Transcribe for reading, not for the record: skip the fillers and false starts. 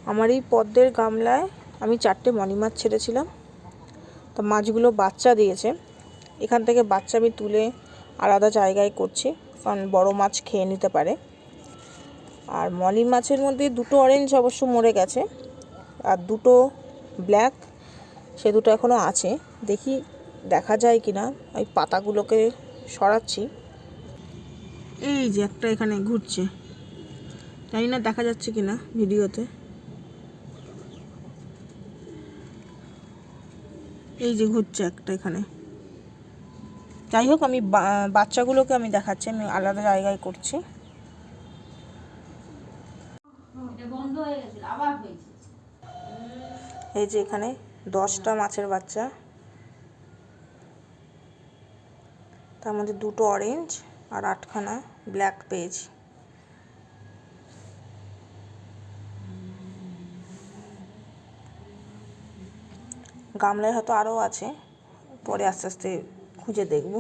আমার এই পদ্মের গামলায় আমি 4টে মনি মাছ ছেড়েছিলাম। তো মাছগুলো বাচ্চা দিয়েছে। এখান থেকে বাচ্চা আমি তুলে আলাদা জায়গায় করছি, কারণ বড় মাছ খেয়ে নিতে পারে। আর মলি মাছের মধ্যে 2টো অরেঞ্জ অবশ্য মরে গেছে, আর 2টো ব্ল্যাক, সে 2টো এখনও আছে। দেখি দেখা যায় কি না। ওই পাতাগুলোকে সরাচ্ছি। এই যে একটা এখানে ঘুরছে, জানি না দেখা যাচ্ছে কি না ভিডিওতে। এই যে ঘুরছে একটা এখানে। যাই হোক, আমি বাচ্চাগুলোকে আমি দেখাচ্ছি, আমি আলাদা জায়গায় করছি। এই যে এখানে 10টা মাছের বাচ্চা, তার মধ্যে 2টো অরেঞ্জ আর 8খানা ব্ল্যাক পেয়েছি। গামলায় হয়তো আরও আছে, পরে আস্তে আস্তে খুঁজে দেখব।